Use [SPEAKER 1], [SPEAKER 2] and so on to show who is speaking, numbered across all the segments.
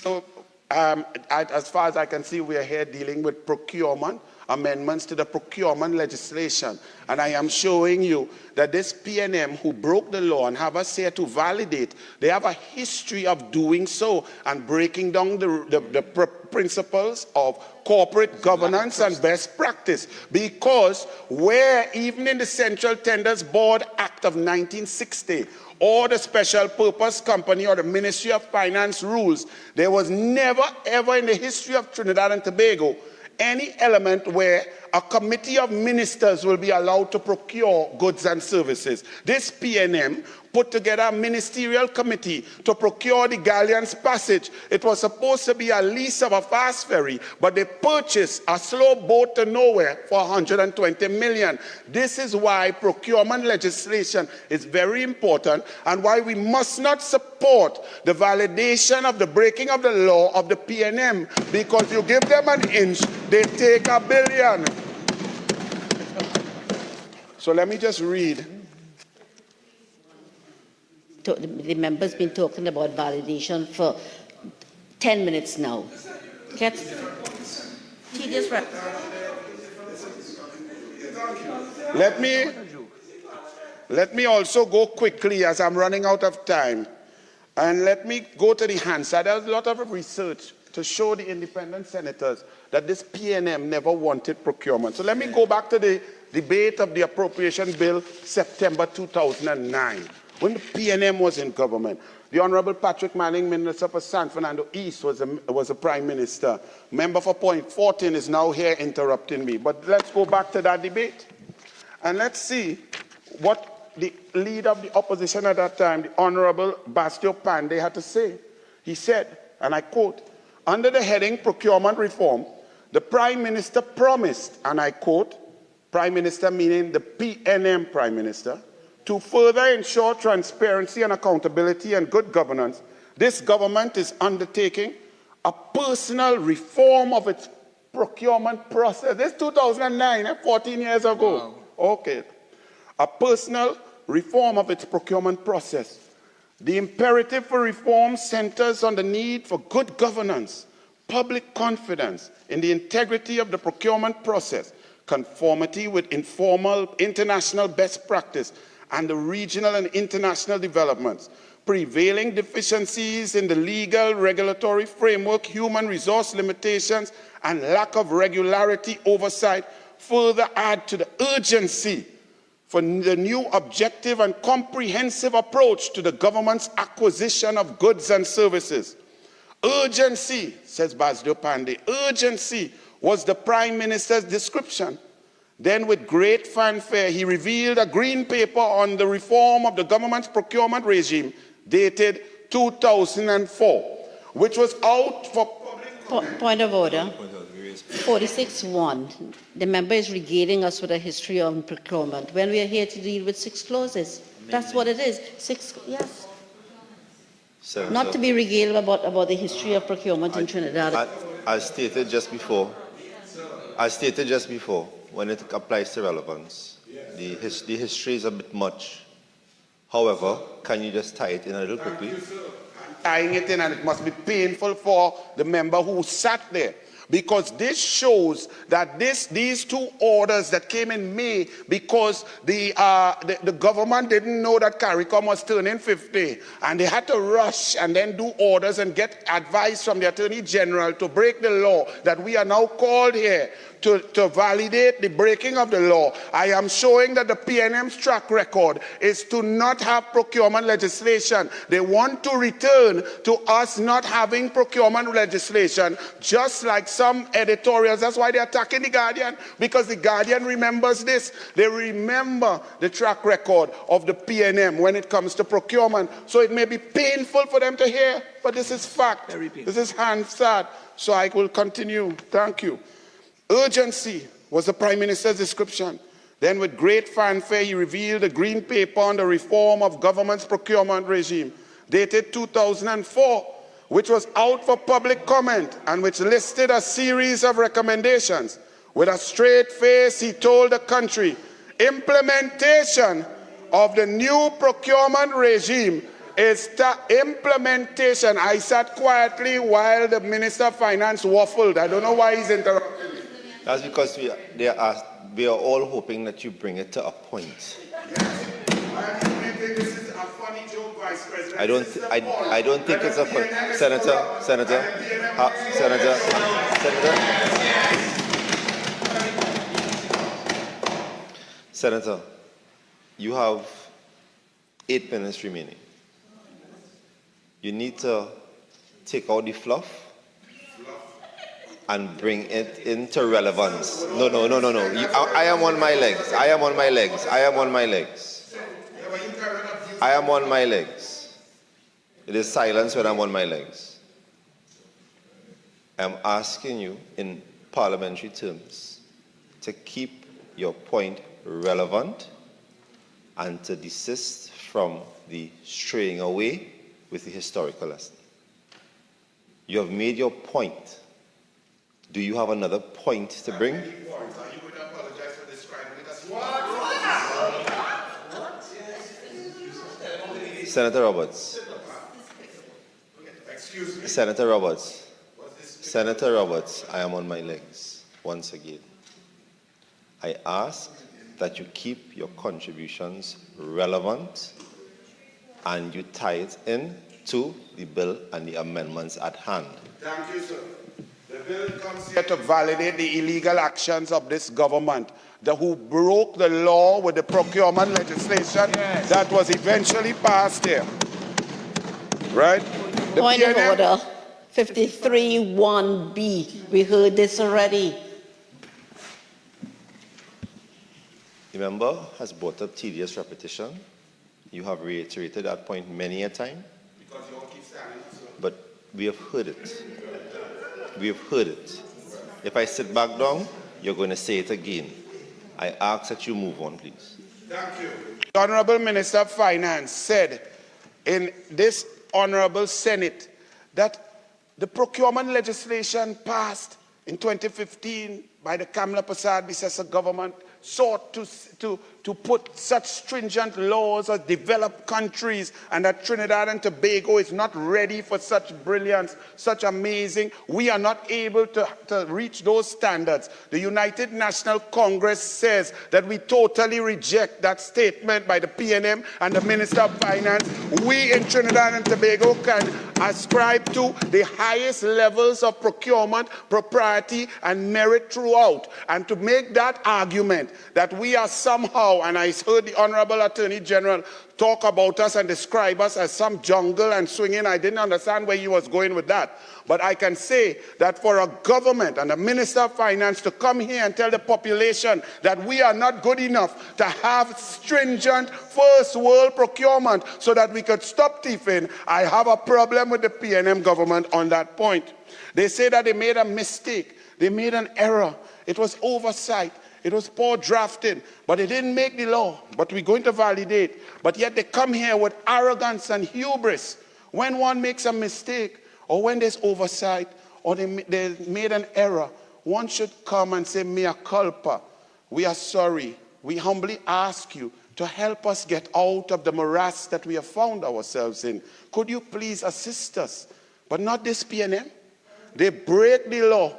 [SPEAKER 1] So, as far as I can see, we are here dealing with procurement, amendments to the procurement legislation. And I am showing you that this PNM, who broke the law and have us here to validate, they have a history of doing so and breaking down the principles of corporate governance and best practice. Because where even in the Central Tenders Board Act of 1960, or the Special Purpose Company or the Ministry of Finance rules, there was never ever in the history of Trinidad and Tobago any element where a committee of ministers will be allowed to procure goods and services. This PNM put together a ministerial committee to procure the Galleon's Passage. It was supposed to be a lease of a fast ferry, but they purchased a slow boat to nowhere for 120 million. This is why procurement legislation is very important and why we must not support the validation of the breaking of the law of the PNM, because you give them an inch, they take a billion. So let me just read.
[SPEAKER 2] The member's been talking about validation for 10 minutes now. Tedious.
[SPEAKER 1] Let me also go quickly as I'm running out of time. And let me go to the Hansard. There's a lot of research to show the independent senators that this PNM never wanted procurement. So let me go back to the debate of the appropriation bill, September 2009, when the PNM was in government. The Honorable Patrick Manning, Minister for San Fernando East, was a Prime Minister. Member for Point 14 is now here interrupting me. But let's go back to that debate. And let's see what the leader of the opposition at that time, the Honorable Bastio Pandey, had to say. He said, and I quote, "Under the heading procurement reform, the Prime Minister promised," and I quote, Prime Minister meaning the PNM Prime Minister, "to further ensure transparency and accountability and good governance, this government is undertaking a personal reform of its procurement process." This is 2009, 14 years ago. Wow. Okay. A personal reform of its procurement process. The imperative for reform centers on the need for good governance, public confidence in the integrity of the procurement process, conformity with informal international best practice, and the regional and international developments. Prevailing deficiencies in the legal regulatory framework, human resource limitations, and lack of regularity oversight further add to the urgency for the new objective and comprehensive approach to the government's acquisition of goods and services. Urgency, says Basdio Pandey, urgency was the Prime Minister's description. Then with great fanfare, he revealed a green paper on the reform of the government's procurement regime dated 2004, which was out for public
[SPEAKER 2] Point of order. 46.1. The member is regaling us with a history on procurement when we are here to deal with 6 clauses. That's what it is. 6, yes. Not to be regaled about the history of procurement in Trinidad.
[SPEAKER 3] I stated just before, when it applies to relevance, the history is a bit much. However, can you just tie it in a little quickly?
[SPEAKER 1] Tying it in, and it must be painful for the member who sat there, because this shows that these 2 orders that came in May, because the government didn't know that CARICOM was turning 50, and they had to rush and then do orders and get advice from the Attorney General to break the law, that we are now called here to validate the breaking of the law. I am showing that the PNM's track record is to not have procurement legislation. They want to return to us not having procurement legislation, just like some editorials. That's why they're attacking the Guardian, because the Guardian remembers this. They remember the track record of the PNM when it comes to procurement. So it may be painful for them to hear, but this is fact. This is Hansard. So I will continue. Thank you. Urgency was the Prime Minister's description. Then with great fanfare, he revealed a green paper on the reform of government's procurement regime, dated 2004, which was out for public comment and which listed a series of recommendations. With a straight face, he told the country, implementation of the new procurement regime is implementation. I sat quietly while the Minister of Finance waffled. I don't know why he's interrupting me.
[SPEAKER 3] That's because we are all hoping that you bring it to a point.
[SPEAKER 1] This is a funny joke, Vice President.
[SPEAKER 3] I don't think it's a funny. Senator. Senator, you have 8 minutes remaining. You need to take out the fluff and bring it into relevance. No. I am on my legs. I am on my legs. It is silence when I'm on my legs. I'm asking you in parliamentary terms to keep your point relevant and to desist from the straying away with the historical lesson. You have made your point. Do you have another point to bring?
[SPEAKER 1] You would apologize for describing it as
[SPEAKER 3] Senator Roberts.
[SPEAKER 1] Excuse me.
[SPEAKER 3] Senator Roberts, I am on my legs once again. I ask that you keep your contributions relevant and you tie it in to the bill and the amendments at hand.
[SPEAKER 1] Thank you, sir. The bill comes here to validate the illegal actions of this government, who broke the law with the procurement legislation that was eventually passed here. Right? The
[SPEAKER 2] Point of
[SPEAKER 1] PNM
[SPEAKER 2] order. 53(1)B. We heard this already.
[SPEAKER 3] The member has brought up tedious repetition. You have reiterated that point many a time.
[SPEAKER 1] Because you all keep standing, sir.
[SPEAKER 3] But we have heard it. If I sit back down, you're going to say it again. I ask that you move on, please.
[SPEAKER 1] Thank you. The Honorable Minister of Finance said in this Honorable Senate that the procurement legislation passed in 2015 by the Kamla Persad-Bissessar government sought to put such stringent laws as developed countries, and that Trinidad and Tobago is not ready for such brilliance, such amazing. We are not able to reach those standards. The United National Congress says that we totally reject that statement by the PNM and the Minister of Finance. We in Trinidad and Tobago can ascribe to the highest levels of procurement, propriety, and merit throughout. And to make that argument that we are somehow, and I heard the Honorable Attorney General talk about us and describe us as some jungle and swinging. I didn't understand where he was going with that. But I can say that for a government and a Minister of Finance to come here and tell the population that we are not good enough to have stringent first world procurement so that we could stop thieving, I have a problem with the PNM government on that point. They say that they made a mistake. They made an error. It was oversight. It was poor drafting, but they didn't make the law, but we're going to validate. But yet they come here with arrogance and hubris. When one makes a mistake, or when there's oversight, or they made an error, one should come and say, mea culpa. We are sorry. We humbly ask you to help us get out of the morass that we have found ourselves in. Could you please assist us? But not this PNM. They break the law.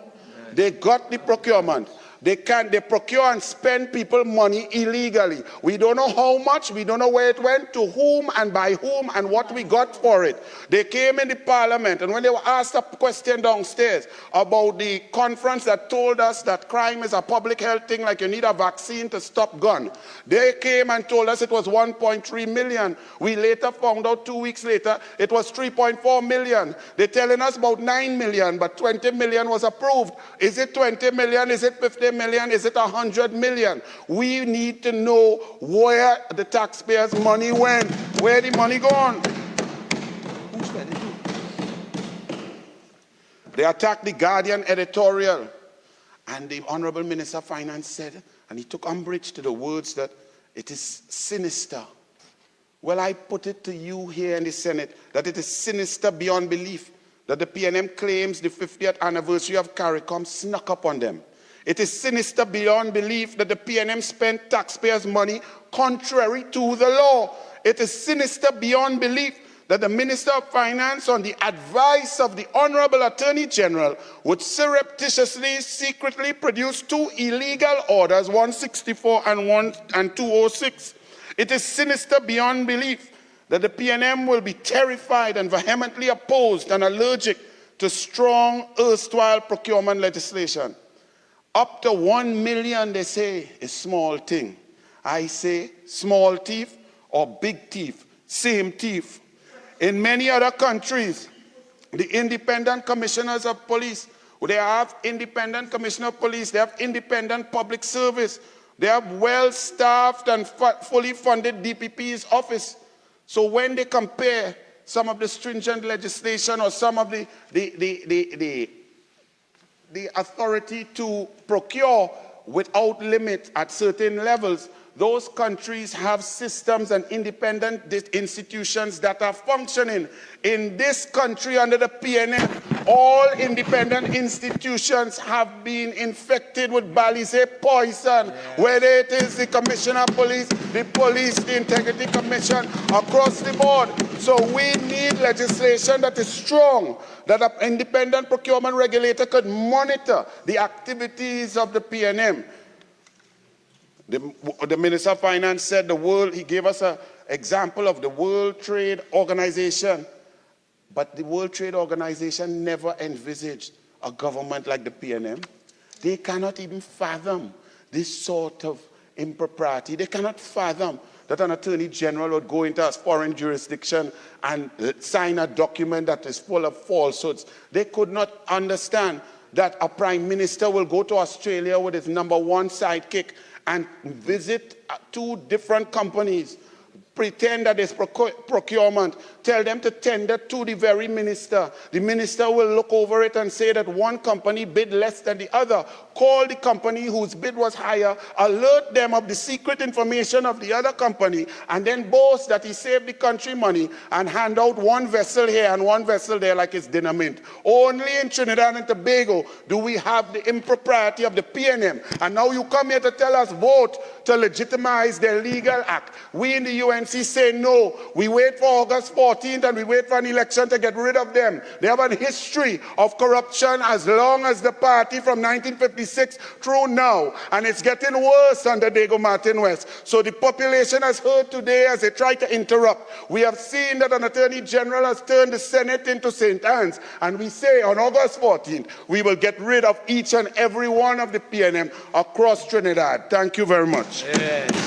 [SPEAKER 1] They got the procurement. They procure and spend people money illegally. We don't know how much, we don't know where it went, to whom and by whom and what we got for it. They came in the parliament, and when they were asked a question downstairs about the conference that told us that crime is a public health thing, like you need a vaccine to stop gun, they came and told us it was 1.3 million. We later found out 2 weeks later it was 3.4 million. They're telling us about 9 million, but 20 million was approved. Is it 20 million? Is it 50 million? Is it 100 million? We need to know where the taxpayers' money went, where the money gone. Who spent it? They attacked the Guardian editorial, and the Honorable Minister of Finance said, and he took umbrage to the words that it is sinister. Well, I put it to you here in the Senate that it is sinister beyond belief that the PNM claims the 50th anniversary of CARICOM snuck up on them. It is sinister beyond belief that the PNM spent taxpayers' money contrary to the law. It is sinister beyond belief that the Minister of Finance, on the advice of the Honorable Attorney General, would surreptitiously, secretly produce 2 illegal orders, 164 and 206. It is sinister beyond belief that the PNM will be terrified and vehemently opposed and allergic to strong erstwhile procurement legislation. Up to 1 million, they say, is small thing. I say small thief or big thief, same thief. In many other countries, the independent commissioners of police, they have independent commissioner of police, they have independent public service, they have well-staffed and fully funded DPP's office. So when they compare some of the stringent legislation or some of the authority to procure without limit at certain levels, those countries have systems and independent institutions that are functioning. In this country, under the PNM, all independent institutions have been infected with Balize poison, whether it is the Commissioner of Police, the Integrity Commission, across the board. So we need legislation that is strong, that an independent procurement regulator could monitor the activities of the PNM. The Minister of Finance said he gave us an example of the World Trade Organization, but the World Trade Organization never envisaged a government like the PNM. They cannot even fathom this sort of impropriety. They cannot fathom that an Attorney General would go into a foreign jurisdiction and sign a document that is full of falsehoods. They could not understand that a Prime Minister will go to Australia with his #1 sidekick and visit 2 different companies, pretend that it's procurement, tell them to tender to the very minister. The minister will look over it and say that one company bid less than the other. Call the company whose bid was higher, alert them of the secret information of the other company, and then boast that he saved the country money and hand out 1 vessel here and 1 vessel there like it's dinner mint. Only in Trinidad and Tobago do we have the impropriety of the PNM. And now you come here to tell us vote to legitimize their legal act. We in the UNC say no. We wait for August 14th and we wait for an election to get rid of them. They have a history of corruption as long as the party from 1956 through now. And it's getting worse under Diego Martin West. So the population has heard today as they try to interrupt. We have seen that an Attorney General has turned the Senate into St. Anne's. And we say on August 14th, we will get rid of each and every one of the PNM across Trinidad. Thank you very much.
[SPEAKER 4] Yeah.